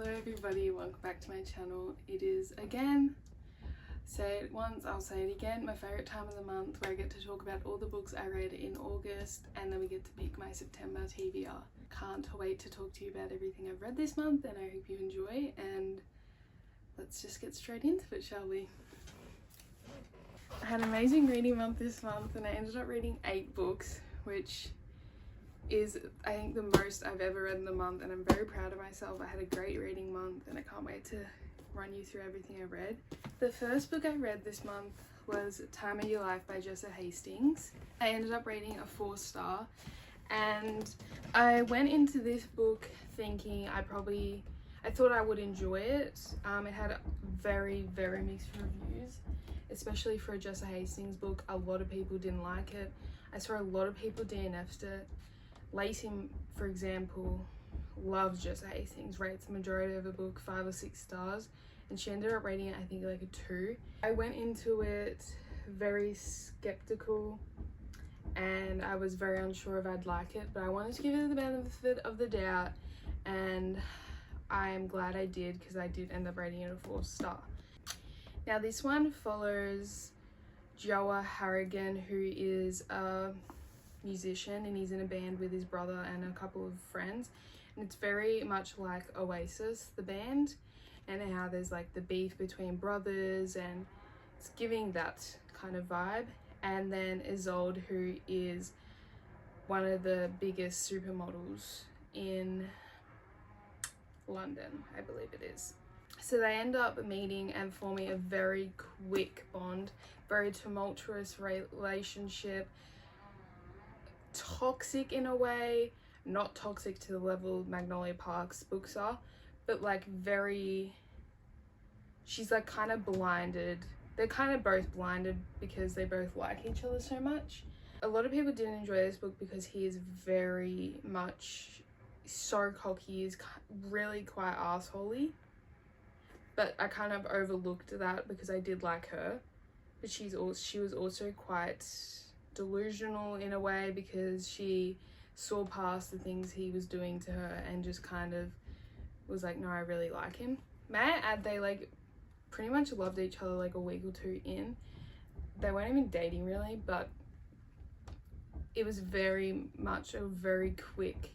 Hello everybody, welcome back to my channel. It is again, say it once, I'll say it again, my favourite time of the month where I get to talk about all the books I read in August and then we get to pick my September TBR. Can't wait to talk to you about everything I've read this month and I hope you enjoy, and let's just get straight into it, shall we? I had an amazing reading month this month and I ended up reading 8 books, which is I think the most I've ever read in a month, and I'm very proud of myself. I had a great reading month and I can't wait to run you through everything I read. The first book I read this month was Time of Your Life by Jessa Hastings. I ended up rating a 4-star and I went into this book thinking I thought I would enjoy it. It had very mixed reviews, especially for a Jessa Hastings book. A lot of people didn't like it. I saw a lot of people DNF'd it. Lacey, for example, loves Jessa Hastings, rates the majority of the book 5 or 6 stars, and she ended up rating it I think like a 2. I went into it very skeptical and I was very unsure if I'd like it, but I wanted to give it the benefit of the doubt, and I am glad I did because I did end up rating it a 4-star. Now this one follows Joa Harrigan, who is a musician and he's in a band with his brother and a couple of friends, and it's very much like Oasis, the band, and how there's like the beef between brothers and it's giving that kind of vibe. And then Isolde, who is one of the biggest supermodels in London, I believe it is. So they end up meeting and forming a very quick bond, very tumultuous relationship, toxic in a way, not toxic to the level Magnolia Park's books are, but like she's like kind of blinded. They're kind of both blinded because they both like each other so much. A lot of people didn't enjoy this book because he is very much so cocky, he's really quite arsehole-y, but I kind of overlooked that because I did like her, but she was also quite delusional in a way because she saw past the things he was doing to her and just kind of was like, no, I really like him. May I add, they like pretty much loved each other like a week or 2 in. They weren't even dating really, but it was very much a very quick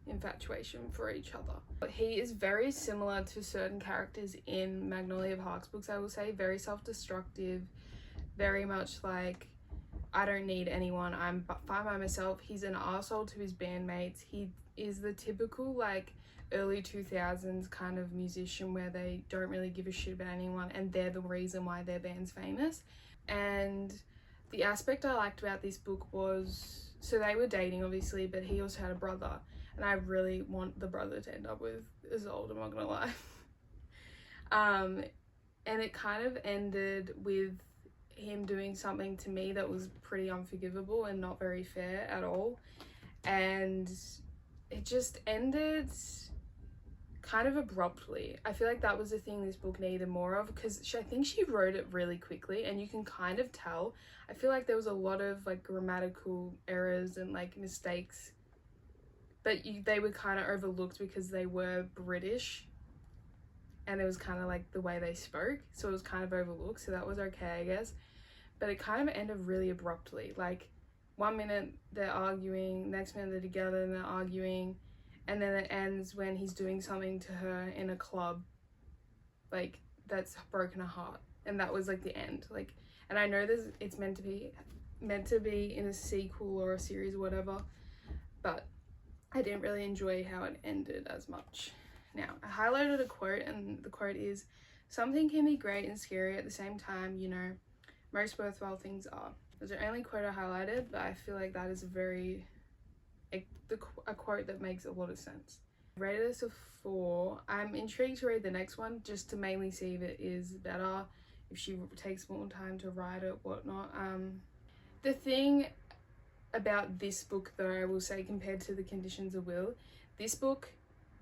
infatuation for each other. But he is very similar to certain characters in Magnolia Park's books, I will say. Very self-destructive, very much like, I don't need anyone, I'm fine by myself. He's an arsehole to his bandmates. He is the typical like early 2000s kind of musician where they don't really give a shit about anyone and they're the reason why their band's famous. And the aspect I liked about this book was, so they were dating obviously, but he also had a brother, and I really want the brother to end up with Isolde, I'm not gonna lie. And it kind of ended with him doing something to me that was pretty unforgivable and not very fair at all, and it just ended kind of abruptly. I feel like that was the thing this book needed more of, because I think she wrote it really quickly and you can kind of tell. I feel like there was a lot of like grammatical errors and like mistakes, but they were kind of overlooked because they were British and it was kind of like the way they spoke, so it was kind of overlooked, so that was okay, I guess. But it kind of ended really abruptly. Like 1 minute they're arguing, next minute they're together and they're arguing, and then it ends when he's doing something to her in a club like that's broken her heart, and that was like the end. Like, and I know it's meant to be in a sequel or a series or whatever, but I didn't really enjoy how it ended as much. Now, I highlighted a quote, and the quote is, "Something can be great and scary at the same time, you know, most worthwhile things are." It was the only quote I highlighted, but I feel like that is a quote that makes a lot of sense. I rated this a 4. I'm intrigued to read the next one just to mainly see if it is better, if she takes more time to write it, whatnot. The thing about this book though, I will say, compared to The Conditions of Will, this book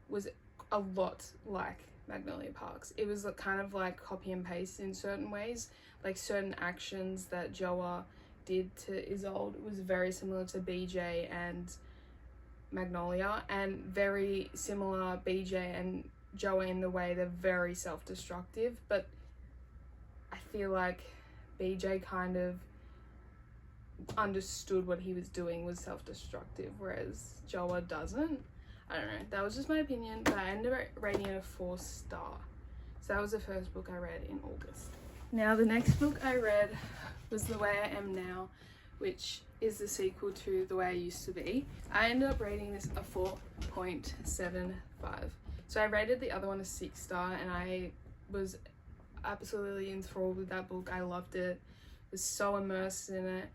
was a lot like Magnolia Park's. It was kind of like copy and paste in certain ways, like certain actions that Joa did to Isolde was very similar to BJ and Magnolia, and very similar BJ and Joa in the way they're very self-destructive, but I feel like BJ kind of understood what he was doing was self-destructive, whereas Joa doesn't. I don't know, that was just my opinion, but I ended up rating it a 4-star. So that was the first book I read in August. Now the next book I read was The Way I Am Now, which is the sequel to The Way I Used to Be. I ended up rating this a 4.75. So I rated the other one a 6-star, and I was absolutely enthralled with that book. I loved it, was so immersed in it.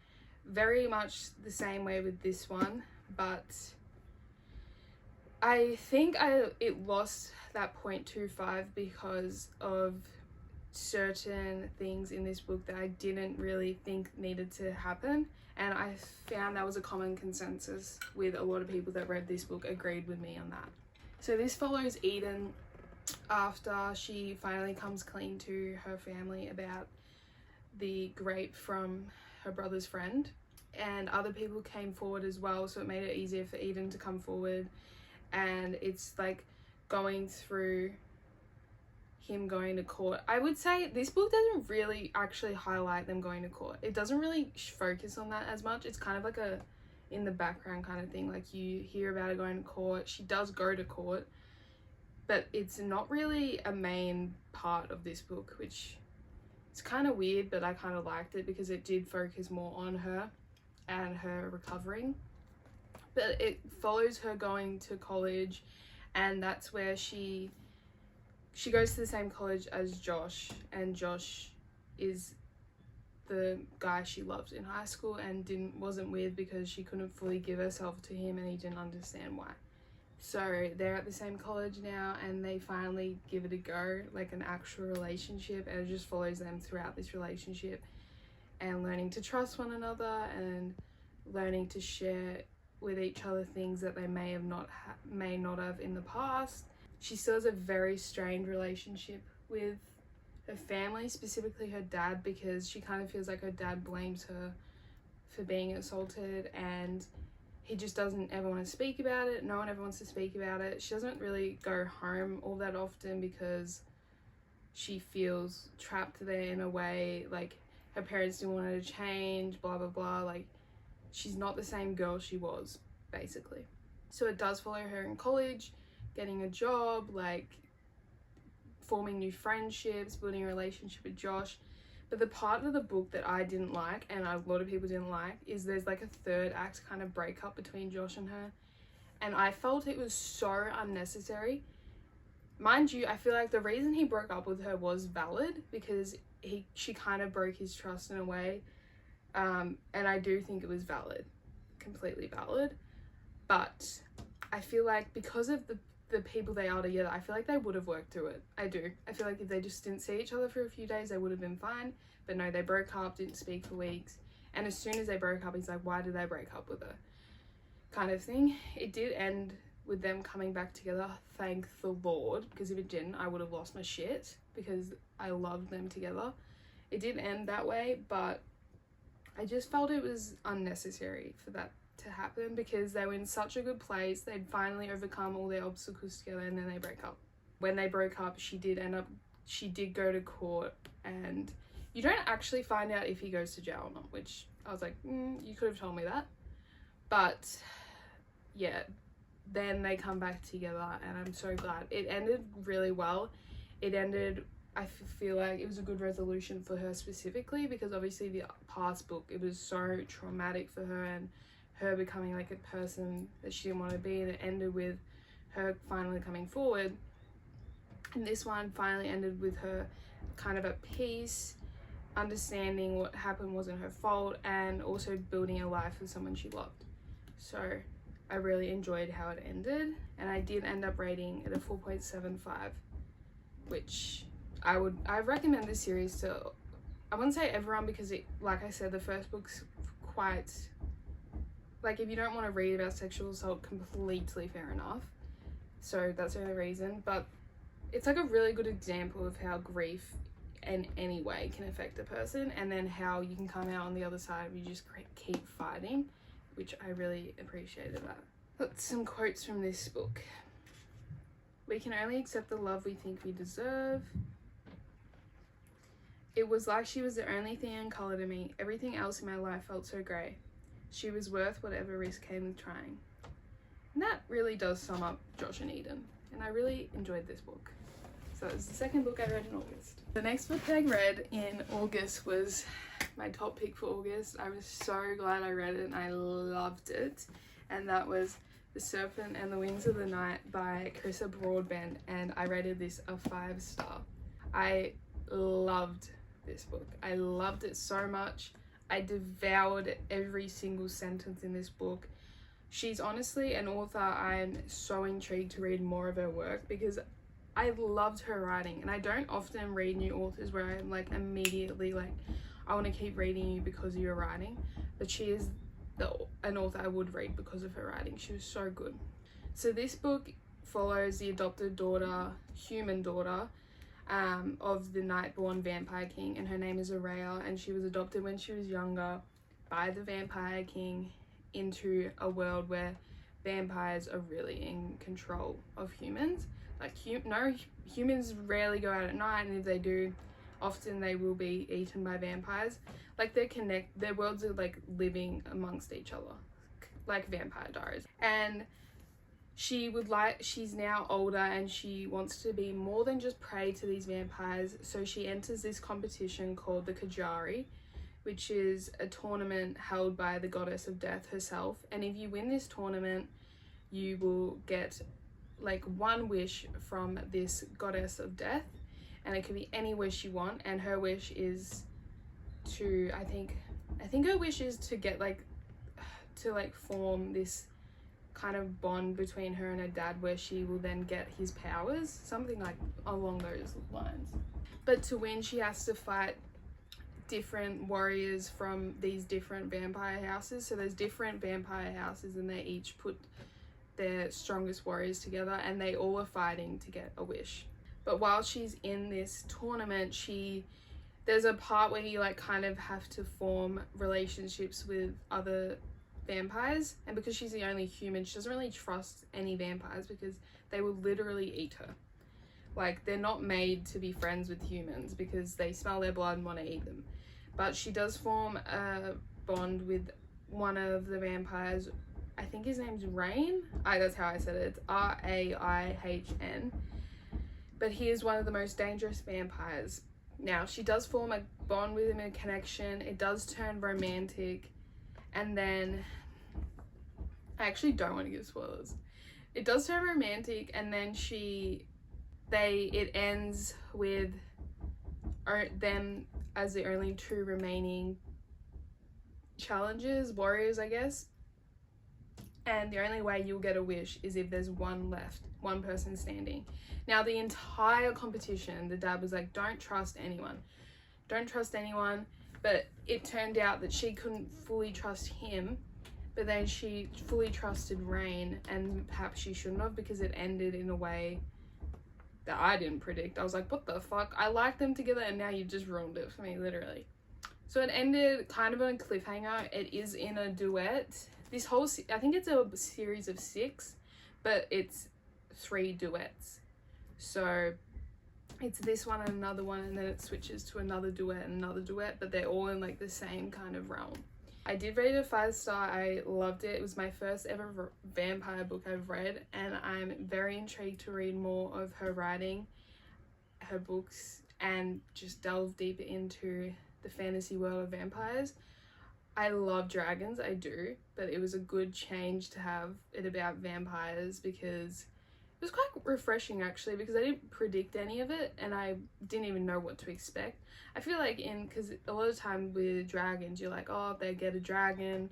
Very much the same way with this one, but I think it lost that 0.25 because of certain things in this book that I didn't really think needed to happen, and I found that was a common consensus with a lot of people that read this book agreed with me on that. So this follows Eden after she finally comes clean to her family about the grape from her brother's friend, and other people came forward as well, so it made it easier for Eden to come forward. And it's like going through him going to court. I would say this book doesn't really actually highlight them going to court. It doesn't really focus on that as much. It's kind of like a in the background kind of thing, like you hear about her going to court. She does go to court, but it's not really a main part of this book, which is kind of weird, but I kind of liked it because it did focus more on her and her recovering. But it follows her going to college, and that's where she goes to the same college as Josh, and Josh is the guy she loved in high school and wasn't with because she couldn't fully give herself to him, and he didn't understand why. So they're at the same college now, and they finally give it a go, like an actual relationship, and it just follows them throughout this relationship and learning to trust one another and learning to share with each other things that they may not have in the past. She still has a very strained relationship with her family, specifically her dad, because she kind of feels like her dad blames her for being assaulted, and he just doesn't ever want to speak about it. No one ever wants to speak about it. She doesn't really go home all that often because she feels trapped there in a way, like her parents didn't want her to change, blah blah blah. Like, she's not the same girl she was, basically. So it does follow her in college, getting a job, like forming new friendships, building a relationship with Josh. But the part of the book that I didn't like, and a lot of people didn't like, is there's like a third act kind of breakup between Josh and her. And I felt it was so unnecessary. Mind you, I feel like the reason he broke up with her was valid because she kind of broke his trust in a way. And I do think it was valid, completely valid. But I feel like because of the people they are together, I feel like they would have worked through it. I do. I feel like if they just didn't see each other for a few days, they would have been fine. But no, they broke up, didn't speak for weeks. And as soon as they broke up, he's like, why did they break up with her? Kind of thing. It did end with them coming back together, thank the Lord, because if it didn't, I would have lost my shit because I loved them together. It did end that way, but I just felt it was unnecessary for that to happen because they were in such a good place. They'd finally overcome all their obstacles together, and then they break up. When they broke up, she did go to court, and you don't actually find out if he goes to jail or not, which I was like, you could have told me that. But yeah, then they come back together, and I'm so glad. It ended really well. It ended, I feel like it was a good resolution for her specifically, because obviously the past book, it was so traumatic for her and her becoming like a person that she didn't want to be, and it ended with her finally coming forward. And this one finally ended with her kind of at peace, understanding what happened wasn't her fault, and also building a life with someone she loved. So I really enjoyed how it ended, and I did end up rating it a 4.75, which I recommend this series to, I wouldn't say everyone, because it, like I said, the first book's quite, like, if you don't want to read about sexual assault, completely fair enough. So that's the only reason, but it's like a really good example of how grief in any way can affect a person, and then how you can come out on the other side if you just keep fighting, which I really appreciated that. Got some quotes from this book. We can only accept the love we think we deserve. It was like she was the only thing in colour to me. Everything else in my life felt so grey. She was worth whatever risk came with trying. And that really does sum up Josh and Eden. And I really enjoyed this book. So it was the second book I read in August. The next book I read in August was my top pick for August. I was so glad I read it and I loved it. And that was The Serpent and the Wings of the Night by Carissa Broadbent. And I rated this a 5-star. I loved this book. I loved it so much. I devoured every single sentence in this book. She's honestly an author I'm so intrigued to read more of her work because I loved her writing, and I don't often read new authors where I'm like immediately like, I want to keep reading you because of your writing, but she is an author I would read because of her writing. She was so good. So this book follows the adopted daughter, human daughter, of the Nightborn Vampire King, and her name is Araya, and she was adopted when she was younger by the Vampire King into a world where vampires are really in control of humans. Like humans rarely go out at night, and if they do, often they will be eaten by vampires. Like their worlds are like living amongst each other, like Vampire Diaries. And she's now older and she wants to be more than just prey to these vampires, so she enters this competition called the Kajari, which is a tournament held by the goddess of death herself. And if you win this tournament, you will get like one wish from this goddess of death, and it could be any wish you want. And her wish is to, I think her wish is to get to form this kind of bond between her and her dad, where she will then get his powers, something like along those lines. But to win, she has to fight different warriors from these different vampire houses. So there's different vampire houses, and they each put their strongest warriors together, and they all are fighting to get a wish. But while she's in this tournament, there's a part where you like kind of have to form relationships with other vampires, and because she's the only human, she doesn't really trust any vampires because they will literally eat her. Like, they're not made to be friends with humans because they smell their blood and want to eat them. But she does form a bond with one of the vampires. I think his name's Rain. That's how I said it. It's Raihn. But he is one of the most dangerous vampires. Now, she does form a bond with him, a connection. It does turn romantic. And then, I actually don't want to give spoilers. It does turn romantic, and then it ends with them as the only two remaining warriors, I guess. And the only way you'll get a wish is if there's one person standing. Now, the entire competition, the dad was like, don't trust anyone. But it turned out that she couldn't fully trust him, but then she fully trusted Rain, and perhaps she shouldn't have, because it ended in a way that I didn't predict. I was like, what the fuck? I liked them together and now you've just ruined it for me, literally. So it ended kind of on a cliffhanger. It is in a duet. This whole, I think it's a series of 6, but it's 3 duets. So it's this one and another one, and then it switches to another duet and another duet, but they're all in like the same kind of realm. I did rate it a 5-star. I loved it. It was my first ever vampire book I've read, and I'm very intrigued to read more of her writing, her books, and just delve deeper into the fantasy world of vampires. I love dragons, I do, but it was a good change to have it about vampires, because it was quite refreshing actually, because I didn't predict any of it and I didn't even know what to expect. I feel like because a lot of time with dragons, you're like, oh, if they get a dragon,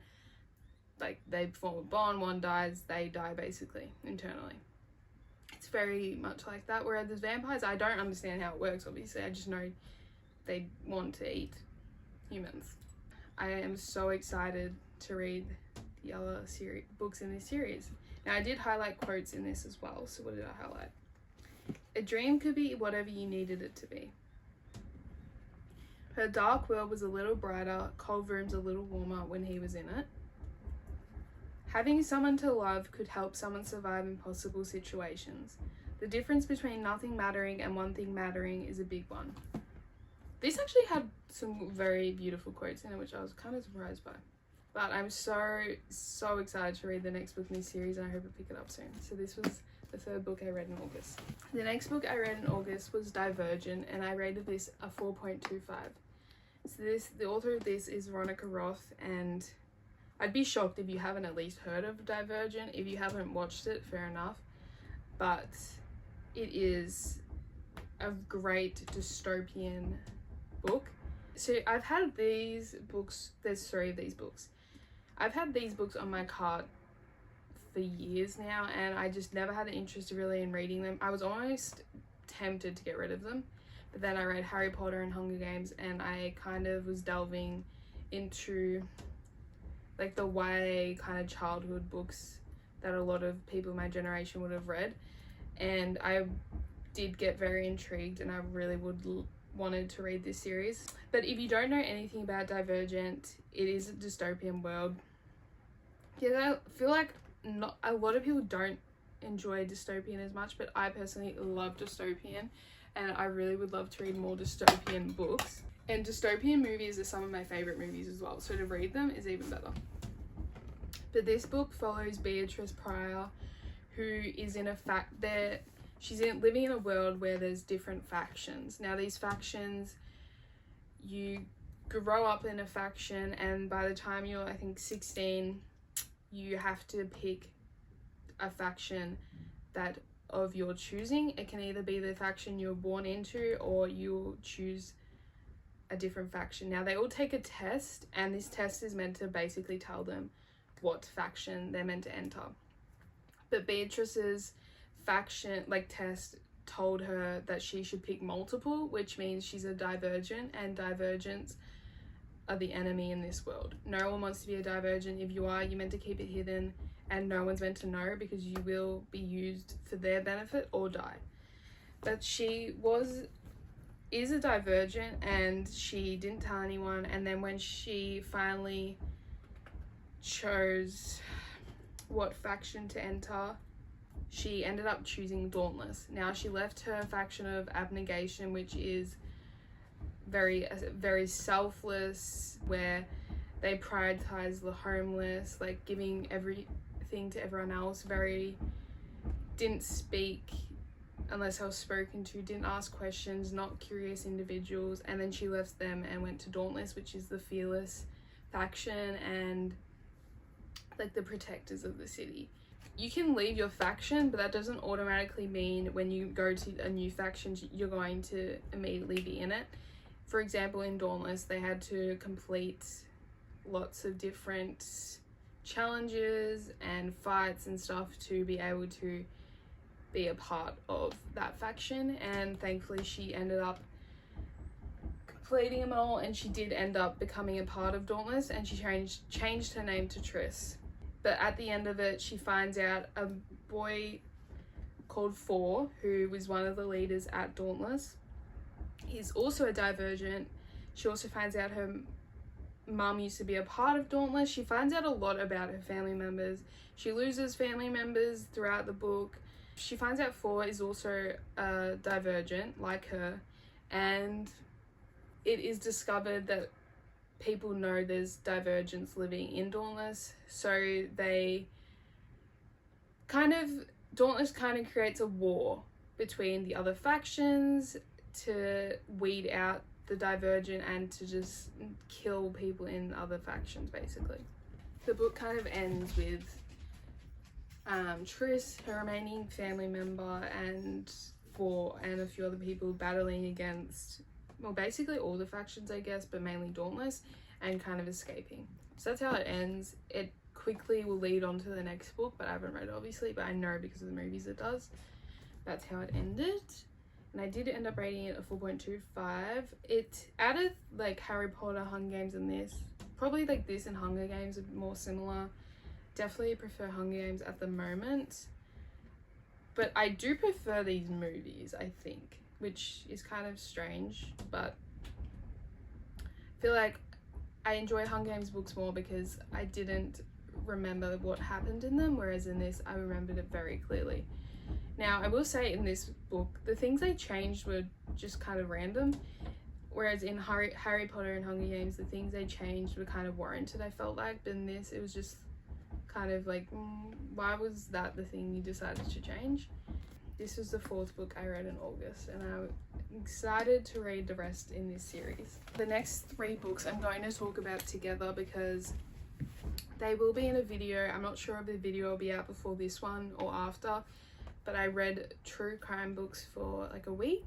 like they form a bond, one dies, they die basically internally. It's very much like that. Whereas with vampires, I don't understand how it works, obviously. I just know they want to eat humans. I am so excited to read the other books in this series. Now, I did highlight quotes in this as well. So what did I highlight? A dream could be whatever you needed it to be. Her dark world was a little brighter, cold rooms a little warmer when he was in it. Having someone to love could help someone survive impossible situations. The difference between nothing mattering and one thing mattering is a big one. This actually had some very beautiful quotes in it, which I was kind of surprised by. But I'm so excited to read the next book in this series, and I hope I pick it up soon. So this was the third book I read in August. The next book I read in August was Divergent, and I rated this a 4.25. So the author of this is Veronica Roth, and I'd be shocked if you haven't at least heard of Divergent. If you haven't watched it, fair enough. But it is a great dystopian book. So I've had these books, there's 3 of these books. I've had these books on my cart for years now, and I just never had an interest really in reading them. I was almost tempted to get rid of them, but then I read Harry Potter and Hunger Games, and I kind of was delving into like the YA kind of childhood books that a lot of people in my generation would have read, and I did get very intrigued, and I really wanted to read this series. But if you don't know anything about Divergent, it is a dystopian world. Yeah, I feel like not a lot of people don't enjoy dystopian as much, but I personally love dystopian, and I really would love to read more dystopian books. And dystopian movies are some of my favorite movies as well, so to read them is even better. But this book follows Beatrice Pryor, who is in she's living in a world where there's different factions. Now these factions, you grow up in a faction, and by the time you're, I think, 16, you have to pick a faction that of your choosing. It can either be the faction you're born into, or you'll choose a different faction. Now they all take a test, and this test is meant to basically tell them what faction they're meant to enter. But Beatrice's faction test told her that she should pick multiple, which means she's a divergent, and divergents are the enemy in this world. No one wants to be a divergent. If you are, you're meant to keep it hidden, and no one's meant to know, because you will be used for their benefit or die. But she is a divergent, and she didn't tell anyone. And then when she finally chose what faction to enter, she ended up choosing Dauntless. Now she left her faction of Abnegation, which is very selfless, where they prioritize the homeless, like giving everything to everyone else, didn't speak unless I was spoken to, didn't ask questions, not curious individuals. And then she left them and went to Dauntless, which is the fearless faction and like the protectors of the city. You can leave your faction, but that doesn't automatically mean when you go to a new faction you're going to immediately be in it. For example, in Dauntless, they had to complete lots of different challenges and fights and stuff to be able to be a part of that faction, and thankfully she ended up completing them all, and she did end up becoming a part of Dauntless, and she changed her name to Triss. But at the end of it, she finds out a boy called Four, who was one of the leaders at Dauntless, he's also a divergent. She also finds out her mum used to be a part of Dauntless. She finds out a lot about her family members. She loses family members throughout the book. She finds out Four is also a divergent like her, and it is discovered that people know there's divergents living in Dauntless, so Dauntless kind of creates a war between the other factions to weed out the divergent and to just kill people in other factions, basically. The book kind of ends with Triss, her remaining family member, and Four and a few other people battling against, well, basically all the factions, I guess, but mainly Dauntless, and kind of escaping. So that's how it ends. It quickly will lead on to the next book, but I haven't read it, obviously, but I know because of the movies it does. That's how it ended. And I did end up rating it a 4.25. It added like Harry Potter, Hunger Games, and this. Probably like this and Hunger Games are more similar. Definitely prefer Hunger Games at the moment. But I do prefer these movies, I think, which is kind of strange, but I feel like I enjoy Hunger Games books more because I didn't remember what happened in them, whereas in this I remembered it very clearly. Now, I will say in this book, the things they changed were just kind of random, whereas in Harry Potter and Hunger Games, the things they changed were kind of warranted, I felt like, but in this, it was just kind of like, why was that the thing you decided to change? This was the 4th book I read in August, and I'm excited to read the rest in this series. The next 3 books I'm going to talk about together because they will be in a video. I'm not sure if the video will be out before this one or after, but I read true crime books for like a week.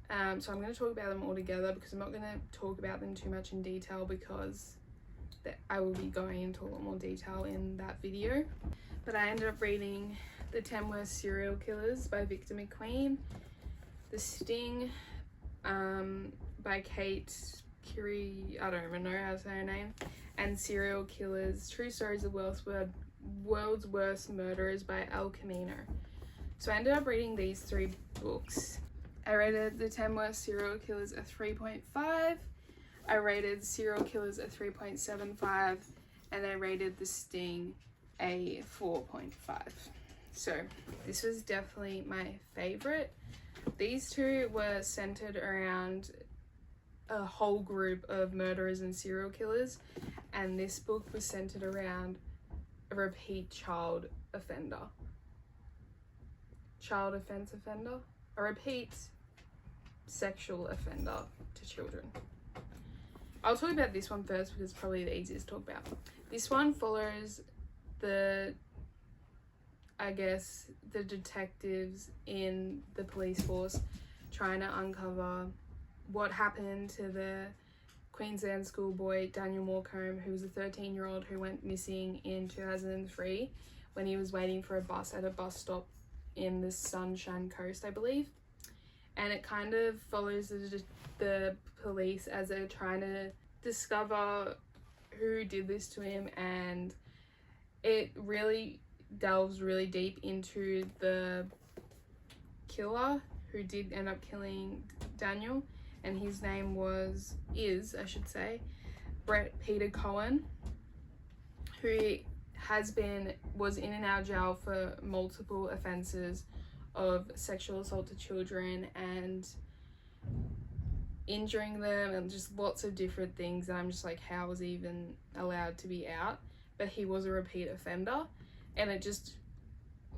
So I'm going to talk about them all together because I'm not going to talk about them too much in detail because I will be going into a lot more detail in that video. But I ended up reading The 10 Worst Serial Killers by Victor McQueen, The Sting by Kate Curie, I don't even know how to say her name, and Serial Killers, True Stories of World's Worst Murderers by El Camino. So I ended up reading these 3 books. I rated The 10 Worst Serial Killers a 3.5, I rated Serial Killers a 3.75, and I rated The Sting a 4.5. So this was definitely my favorite. These 2 were centered around a whole group of murderers and serial killers, and this book was centered around a repeat child offense offender, a repeat sexual offender to children. I'll talk about this one first because it's probably the easiest to talk about. This one follows the detectives in the police force trying to uncover what happened to the Queensland schoolboy Daniel Morecombe, who was a 13-year-old who went missing in 2003 when he was waiting for a bus at a bus stop in the Sunshine Coast, I believe. And it kind of follows the police as they're trying to discover who did this to him, and it really delves really deep into the killer who did end up killing Daniel, and his name was Brett Peter Cohen, who was in and out of jail for multiple offenses of sexual assault to children and injuring them and just lots of different things, and I'm just like, how was he even allowed to be out? But he was a repeat offender, and it just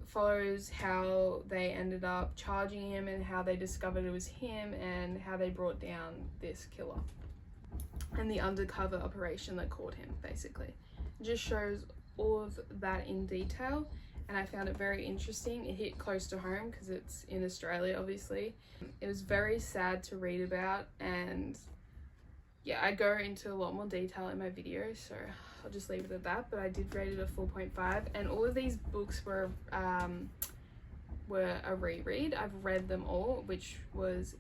follows how they ended up charging him and how they discovered it was him and how they brought down this killer and the undercover operation that caught him. Basically, it just shows all of that in detail, and I found it very interesting. It hit close to home because it's in Australia, obviously. It was very sad to read about, and yeah, I go into a lot more detail in my video, so I'll just leave it at that. But I did rate it a 4.5, and all of these books were a reread. I've read them all, which was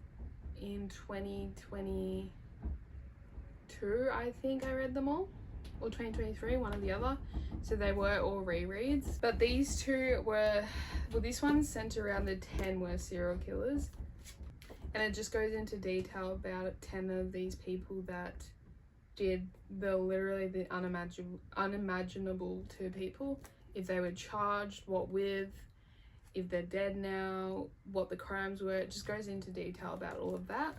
in 2022, I think I read them all, or 2023, one or the other. So they were all rereads. But these 2 were, well, this one's centered around the 10 worst serial killers, and it just goes into detail about 10 of these people that did literally the unimaginable to people. If they were charged, what with, if they're dead now, what the crimes were. It just goes into detail about all of that.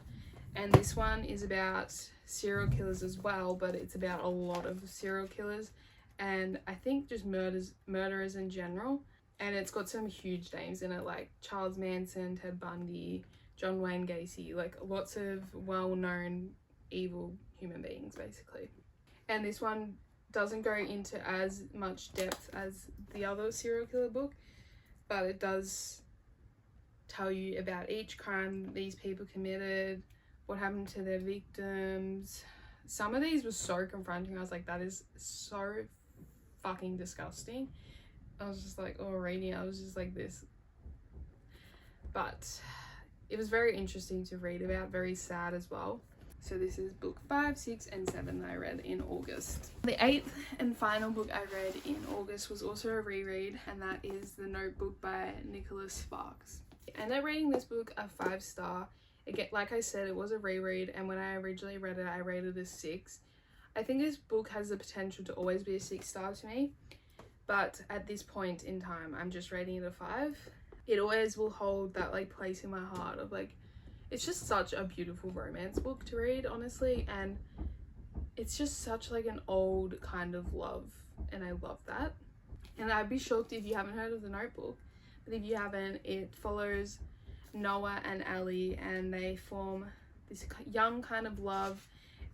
And this one is about serial killers as well, but it's about a lot of serial killers, and I think just murderers in general. And it's got some huge names in it, like Charles Manson, Ted Bundy, John Wayne Gacy, like lots of well-known evil human beings, basically. And this one doesn't go into as much depth as the other serial killer book, but it does tell you about each crime these people committed, what happened to their victims. Some of these were so confronting. I was like, that is so fucking disgusting. I was just like, oh, reading it, I was just like this. But it was very interesting to read about, very sad as well. So this is book 5, 6, and 7 that I read in August. The 8th and final book I read in August was also a reread, and that is The Notebook by Nicholas Sparks. I ended up rating this book a 5-star. Again, like I said, it was a reread, and when I originally read it, I rated it a 6. I think this book has the potential to always be a 6-star to me, but at this point in time, I'm just rating it a 5. it always will hold that like place in my heart of like, it's just such a beautiful romance book to read, honestly, and it's just such like an old kind of love, and I love that. And I'd be shocked if you haven't heard of The Notebook, but if you haven't, it follows Noah and Ellie, and they form this young kind of love,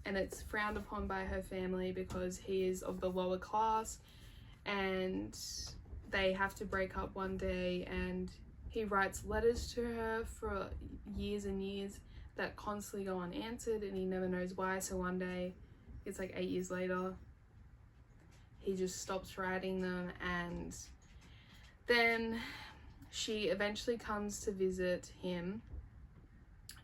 and it's frowned upon by her family because he is of the lower class, and they have to break up one day, and he writes letters to her for years and years that constantly go unanswered, and he never knows why. So one day, it's like 8 years later, he just stops writing them, and then she eventually comes to visit him,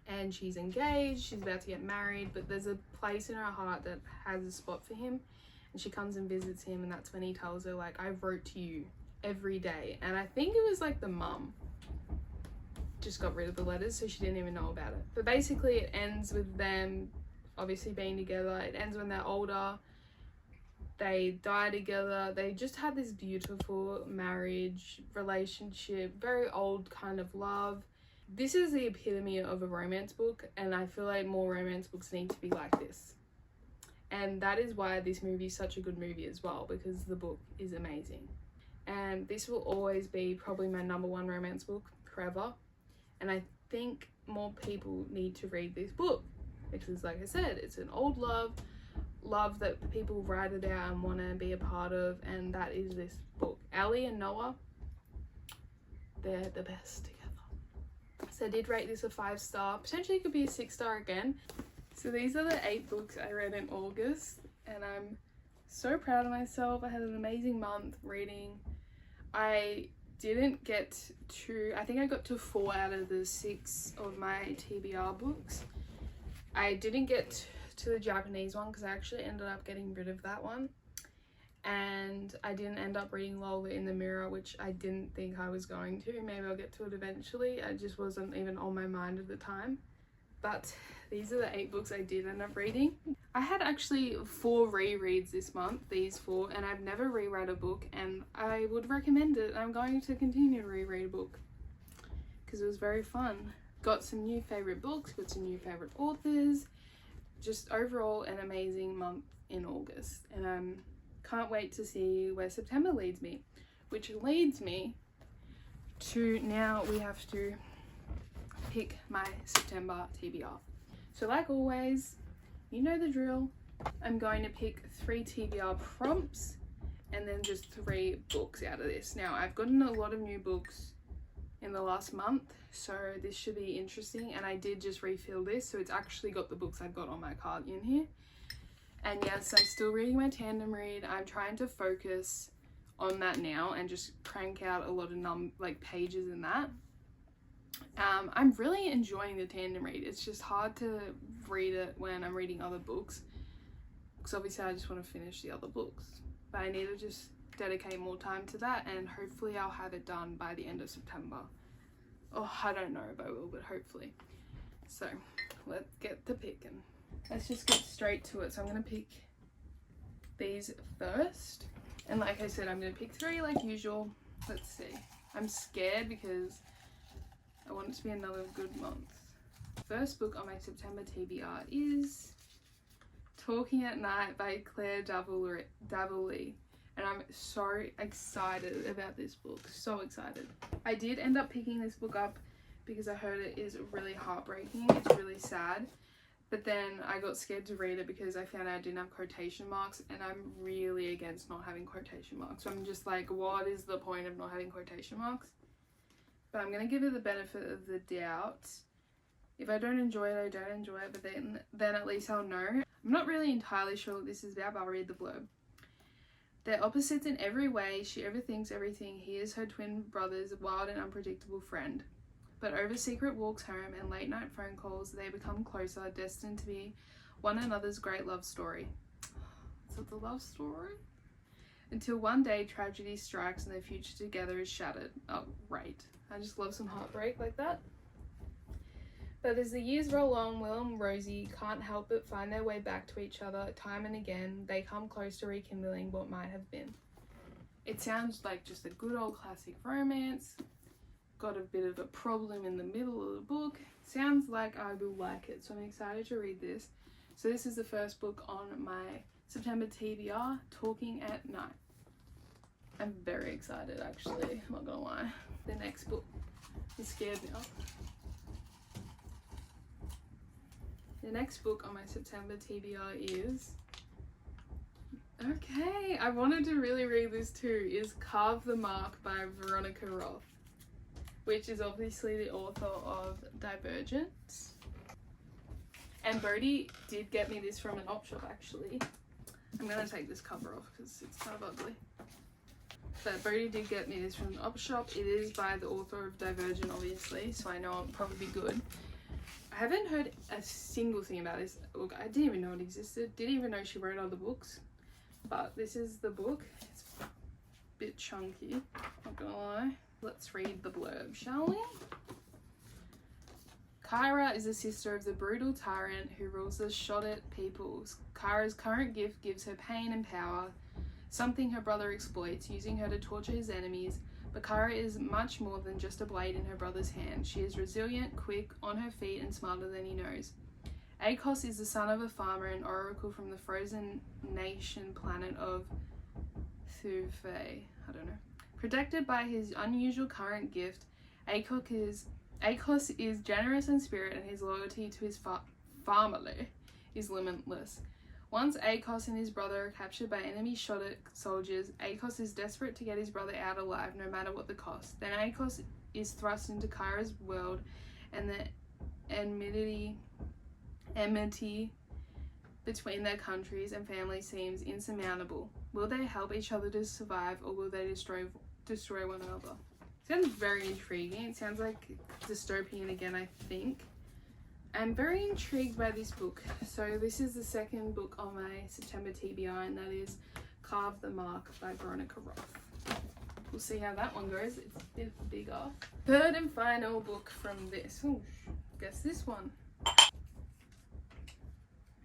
and she's engaged, she's about to get married, but there's a place in her heart that has a spot for him, and she comes and visits him, and that's when he tells her like, I wrote to you every day. And I think it was like the mum just got rid of the letters, so she didn't even know about it. But basically it ends with them obviously being together. It ends when they're older, they die together, they just had this beautiful marriage relationship, very old kind of love. This is the epitome of a romance book, and I feel like more romance books need to be like this. And that is why this movie is such a good movie as well, because the book is amazing. And this will always be probably my #1 romance book forever. And I think more people need to read this book, because like I said, it's an old love that people write it out and want to be a part of, and that is this book. Ellie and Noah, they're the best together. So I did rate this a 5-star, potentially could be a 6-star again. So these are the 8 books I read in August, and I'm so proud of myself. I had an amazing month reading. I didn't get to, I think I got to 4 out of the 6 of my TBR books. I didn't get to the Japanese one because I actually ended up getting rid of that one, and I didn't end up reading Lola in the Mirror, which I didn't think I was going to. Maybe I'll get to it eventually. It just wasn't even on my mind at the time. But these are the 8 books I did end up reading. I had actually 4 rereads this month, these 4, and I've never reread a book, and I would recommend it. I'm going to continue to reread a book because it was very fun. Got some new favourite books, got some new favourite authors. Just overall an amazing month in August, and I can't wait to see where September leads me, which leads me to now we have to pick my September TBR. So like always, you know the drill. I'm going to pick 3 TBR prompts and then just 3 books out of this. Now I've gotten a lot of new books in the last month, so this should be interesting, and I did just refill this, so it's actually got the books I've got on my card in here. And yes, I'm still reading my tandem read. I'm trying to focus on that now and just crank out a lot of pages in that. I'm really enjoying the tandem read. It's just hard to read it when I'm reading other books, because obviously I just want to finish the other books, but I need to just dedicate more time to that, and hopefully I'll have it done by the end of September. Oh, I don't know if I will, but hopefully. So let's get to picking. Let's just get straight to it. So I'm going to pick these first, and like I said, I'm going to pick 3 like usual. Let's see. I'm scared because I want it to be another good month. First book on my September TBR is Talking at Night by Claire Davallee. And I'm so excited about this book, so excited. I did end up picking this book up because I heard it is really heartbreaking, it's really sad, but then I got scared to read it because I found out I didn't have quotation marks, and I'm really against not having quotation marks. So I'm just like, what is the point of not having quotation marks? But I'm going to give it the benefit of the doubt. If I don't enjoy it, I don't enjoy it, but then at least I'll know. I'm not really entirely sure what this is about, but I'll read the blurb. They're opposites in every way. She overthinks everything. He is her twin brother's wild and unpredictable friend. But over secret walks home and late night phone calls, they become closer, destined to be one another's great love story. Is that the love story? Until one day tragedy strikes and their future together is shattered. Oh, right. I just love some heartbreak like that. But as the years roll on, Will and Rosie can't help but find their way back to each other time and again. They come close to rekindling what might have been. It sounds like just a good old classic romance. got a bit of a problem in the middle of the book. Sounds like I will like it, so I'm excited to read this. So this is the first book on my September TBR, Talking at Night. I'm very excited actually, I'm not gonna lie. The next book has scared me off. The next book on my September TBR is, okay, I wanted to really read this too, is Carve the Mark by Veronica Roth, which is obviously the author of Divergence. And Bodhi did get me this from an op shop actually. I'm gonna take this cover off because it's kind of ugly. But Bodhi did get me this from an op shop. It is by the author of Divergent obviously, so I know it'll probably be good. I haven't heard a single thing about this book. I didn't even know it existed. Didn't even know she wrote other books. But this is the book. It's a bit chunky, not gonna lie. Let's read the blurb, shall we? Kyra is the sister of the brutal tyrant who rules the Shoddet peoples. Kyra's current gift gives her pain and power, something her brother exploits, using her to torture his enemies. But Kyra is much more than just a blade in her brother's hand. She is resilient, quick, on her feet, and smarter than he knows. Akos is the son of a farmer and oracle from the frozen nation planet of Thufei. I don't know. Protected by his unusual current gift, Akos is generous in spirit, and his loyalty to his family is limitless. Once Akos and his brother are captured by enemy Shoddet soldiers, Akos is desperate to get his brother out alive, no matter what the cost. Then Akos is thrust into Kyra's world, and the enmity between their countries and families seems insurmountable. Will they help each other to survive, or will they destroy one another? Sounds very intriguing. It sounds like dystopian again, I think. I'm very intrigued by this book. So this is the second book on my September TBR, and that is Carve the Mark by Veronica Roth. We'll see how that one goes. It's a bit bigger. Third and final book from this. Ooh, guess this one.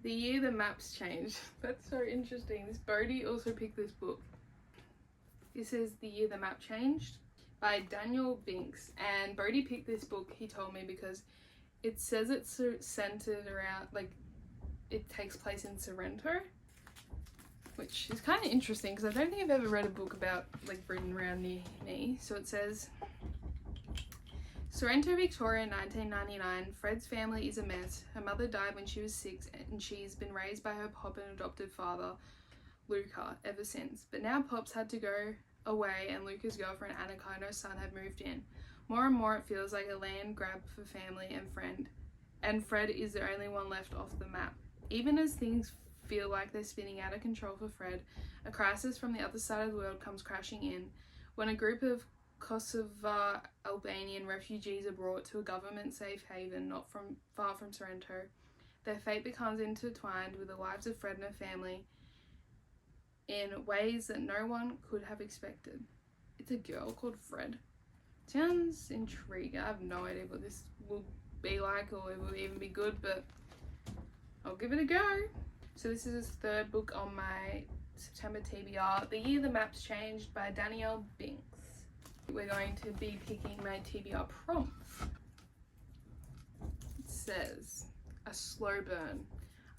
The Year the Maps Changed. That's so interesting. This Bodhi also picked this book. This is The Year the Map Changed by Daniel Binks. And Bodhi picked this book, he told me, because it says it's centered around, like, it takes place in Sorrento, which is kind of interesting because I don't think I've ever read a book about, like, written around near me. So it says, Sorrento, Victoria, 1999. Fred's family is a mess. Her mother died when she was 6, and she's been raised by her pop and adopted father, Luca, ever since. But now Pop's had to go away, and Luca's girlfriend Annika and her son have moved in. More and more it feels like a land grab for family and Fred is the only one left off the map. Even as things feel like they're spinning out of control for Fred, a crisis from the other side of the world comes crashing in when a group of Kosovar Albanian refugees are brought to a government safe haven not far from Sorrento. Their fate becomes intertwined with the lives of Fred and her family in ways that no one could have expected. It's a girl called Fred. Sounds intriguing. I have no idea what this will be like or it will even be good, but I'll give it a go. So this is the third book on my September TBR, The Year the Maps Changed by Danielle Binks. We're going to be picking my TBR prompt. It says, a slow burn.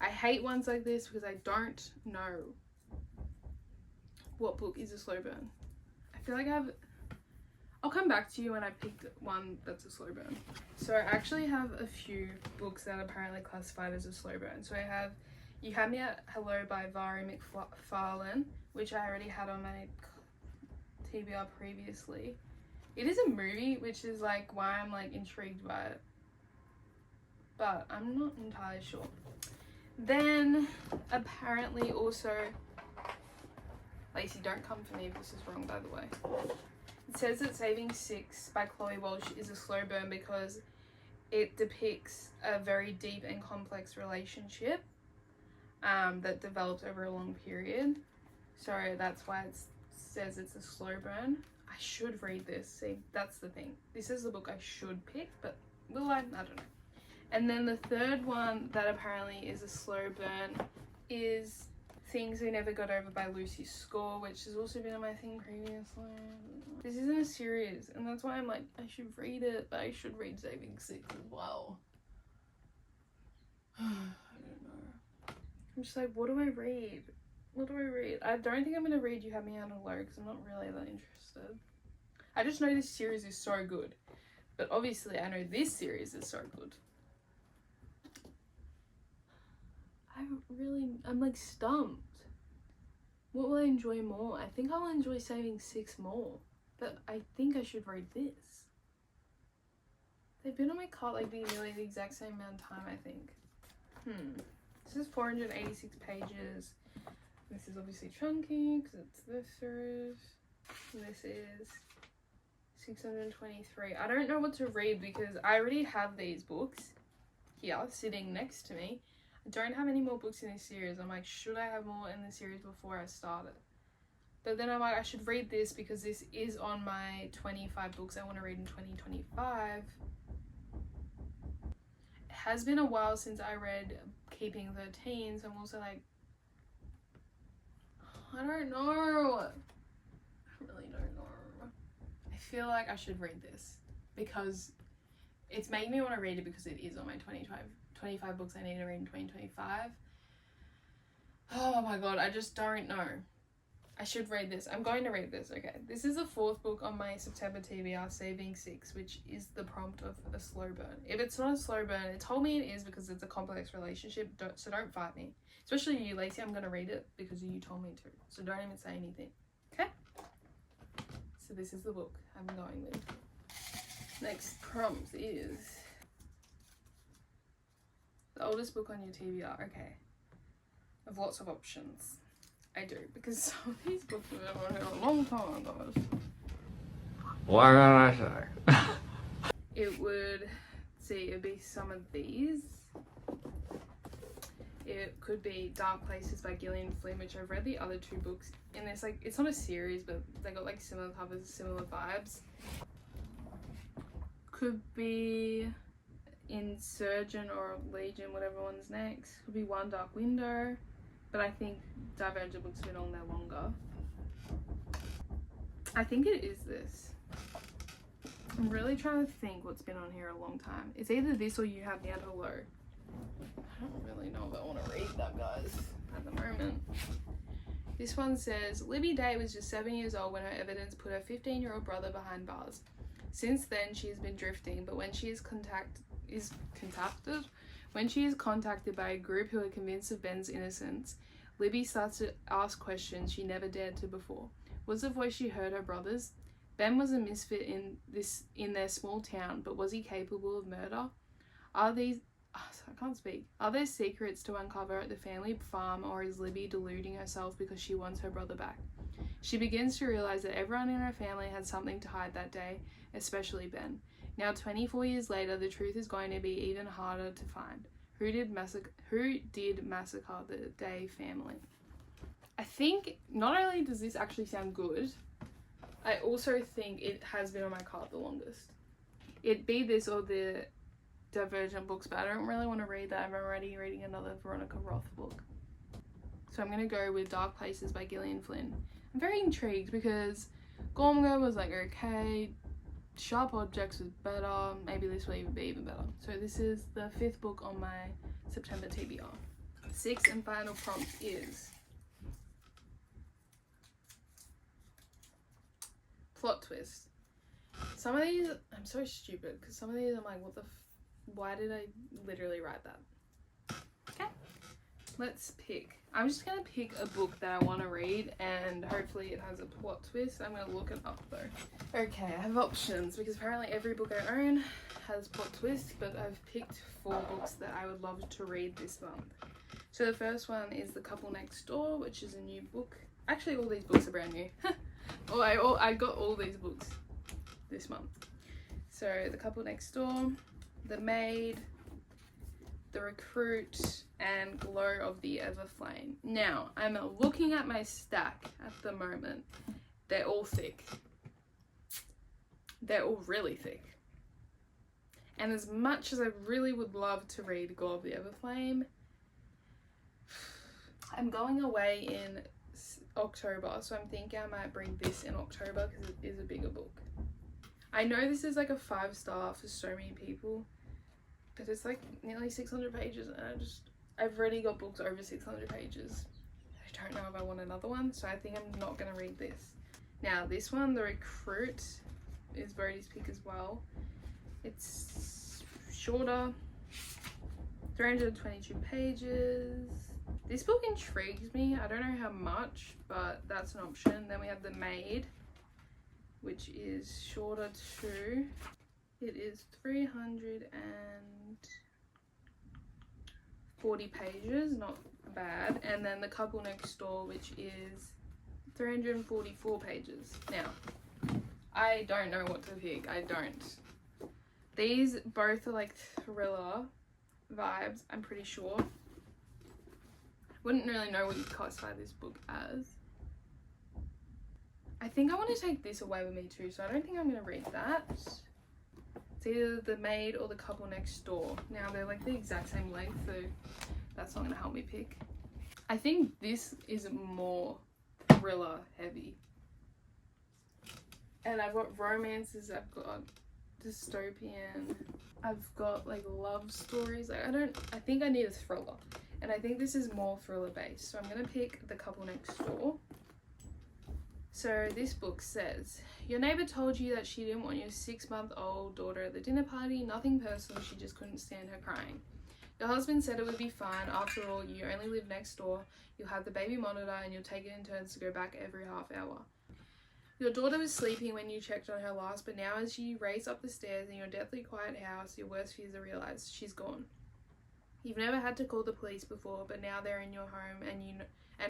I hate ones like this because I don't know what book is a slow burn. I feel like I'll come back to you when I pick one that's a slow burn. So I actually have a few books that are apparently classified as a slow burn. So I have You Had Me at Hello by Vari McFarlane, which I already had on my TBR previously. It is a movie, which is like why I'm like intrigued by it, but I'm not entirely sure. Then apparently also, Lacey, don't come for me if this is wrong, by the way. It says that Saving Six by Chloe Walsh is a slow burn because it depicts a very deep and complex relationship that develops over a long period. So that's why it says it's a slow burn. I should read this. See, that's the thing. This is the book I should pick, but will I? I don't know. And then the third one that apparently is a slow burn is Things We Never Got Over by Lucy Score, which has also been on my thing previously. This isn't a series, and that's why I'm like, I should read it, but I should read Saving Six as well. I don't know. I'm just like, what do I read? What do I read? I don't think I'm going to read You Had Me Out of Low because I'm not really that interested. I just know this series is so good. But obviously I know this series is so good. I'm like stumped. What will I enjoy more? I think I'll enjoy Saving Six more. But I think I should read this. They've been on my cart like nearly the exact same amount of time, I think. This is 486 pages. This is obviously chunky because it's this series. And this is 623. I don't know what to read because I already have these books here sitting next to me. I don't have any more books in this series. I'm like, should I have more in the series before I start it? But then I'm like, I should read this because this is on my 25 books I want to read in 2025. It has been a while since I read Keeping 13, so I'm also like, I don't know. I really don't know. I feel like I should read this because it's making me want to read it because it is on my 25 books I need to read in 2025. Oh my god, I just don't know. I should read this. I'm going to read this, okay. This is the 4th book on my September TBR, Saving Six, which is the prompt of a slow burn. If it's not a slow burn, it told me it is because it's a complex relationship, so don't fight me. Especially you, Lacey, I'm going to read it because you told me to. So don't even say anything, okay? So this is the book I'm going with. Next prompt is the oldest book on your TBR, okay. Of lots of options. I do, because some of these books have been on here a long time, guys. What can I say? It would, it'd be some of these. It could be Dark Places by Gillian Flynn, which I've read the other 2 books in this. Like, it's not a series, but they got like similar covers, similar vibes. Could be Insurgent or Legion, whatever one's next. Could be One Dark Window. But I think Divergent books have been on there longer. I think it is this. I'm really trying to think what's been on here a long time. It's either this or You Have Me Out of Low. I don't really know if I want to read that, guys, at the moment. This one says, Libby Day was just 7 years old when her evidence put her 15-year-old brother behind bars. Since then, she has been drifting, but when she is contacted by a group who are convinced of Ben's innocence, Libby starts to ask questions she never dared to before. Was the voice she heard her brother's? Ben was a misfit in their small town, but was he capable of murder? Are there secrets to uncover at the family farm, or is Libby deluding herself because she wants her brother back? She begins to realize that everyone in her family had something to hide that day, especially Ben. Now, 24 years later, the truth is going to be even harder to find. Who did massacre the Day family? I think not only does this actually sound good, I also think it has been on my cart the longest. It'd be this or the Divergent books, but I don't really want to read that. I'm already reading another Veronica Roth book. So I'm going to go with Dark Places by Gillian Flynn. I'm very intrigued because Gorm Girl was like okay, Sharp Objects was better, maybe this will even be even better. So this is the 5th book on my September TBR. 6th and final prompt is plot twist. Some of these, I'm so stupid because some of these I'm like, why did I literally write that? Okay, let's pick. I'm just going to pick a book that I want to read and hopefully it has a plot twist. I'm going to look it up though. Okay, I have options because apparently every book I own has plot twists, but I've picked 4 books that I would love to read this month. So the first one is The Couple Next Door, which is a new book. Actually, all these books are brand new. I got all these books this month. So The Couple Next Door, The Maid, The Recruit, and Glow of the Everflame. Now, I'm looking at my stack at the moment. They're all thick. They're all really thick. And as much as I really would love to read Glow of the Everflame, I'm going away in October, so I'm thinking I might bring this in October because it is a bigger book. I know this is like a 5-star for so many people, but it's like nearly 600 pages, and I've already got books over 600 pages. I don't know if I want another one, so I think I'm not going to read this. Now this one, The Recruit, is Bodhi's pick as well. It's shorter, 322 pages. This book intrigues me. I don't know how much, but that's an option. Then we have The Maid, which is shorter too. It is 340 pages, not bad. And then The Couple Next Door, which is 344 pages. Now, I don't know what to pick. I don't. These both are like thriller vibes, I'm pretty sure. Wouldn't really know what you'd classify this book as. I think I want to take this away with me too, so I don't think I'm going to read that. It's either The Maid or The Couple Next Door. Now they're like the exact same length, so that's not going to help me pick. I think this is more thriller heavy. And I've got romances, I've got dystopian, I've got like love stories. Like I think I need a thriller. And I think this is more thriller based. So I'm going to pick The Couple Next Door. So this book says, your neighbor told you that she didn't want your 6-month-old daughter at the dinner party. Nothing personal, she just couldn't stand her crying. Your husband said it would be fine. After all, you only live next door. You'll have the baby monitor and you'll take it in turns to go back every half hour. Your daughter was sleeping when you checked on her last, but now as you race up the stairs in your deathly quiet house, your worst fears are realized. She's gone. You've never had to call the police before, but now they're in your home and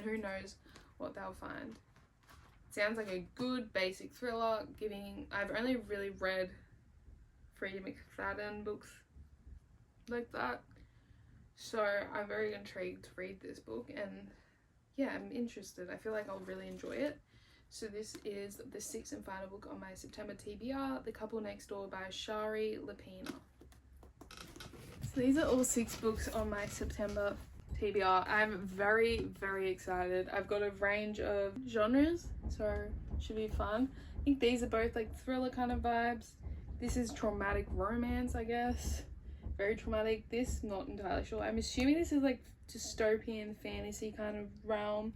who knows what they'll find. Sounds like a good basic thriller. I've only really read Freida McFadden books like that, so I'm very intrigued to read this book, and yeah, I'm interested. I feel like I'll really enjoy it. So this is the 6th and final book on my September TBR, The Couple Next Door by Shari Lapina. So these are all 6 books on my September TBR. I'm very, very excited. I've got a range of genres, so it should be fun. I think these are both like thriller kind of vibes. This is traumatic romance, I guess. Very traumatic. This, not entirely sure. I'm assuming this is like dystopian fantasy kind of realm.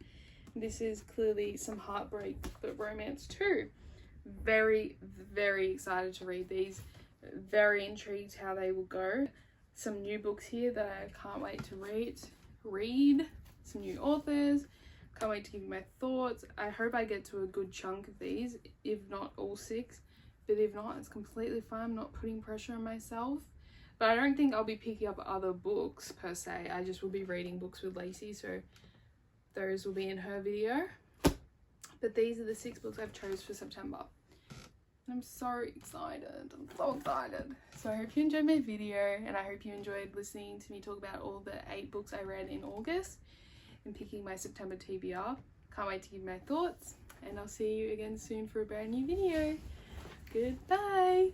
This is clearly some heartbreak, but romance too. Very, very excited to read these. Very intrigued how they will go. Some new books here that I can't wait to read. Some new authors. Can't wait to give you my thoughts. I hope I get to a good chunk of these, if not all 6. But if not, it's completely fine. I'm not putting pressure on myself. But I don't think I'll be picking up other books per se. I just will be reading books with Lacey, so those will be in her video. But these are the 6 books I've chose for September. I'm so excited. I'm so excited. So I hope you enjoyed my video, and I hope you enjoyed listening to me talk about all the 8 books I read in August and picking my September TBR. Can't wait to give my thoughts, and I'll see you again soon for a brand new video. Goodbye.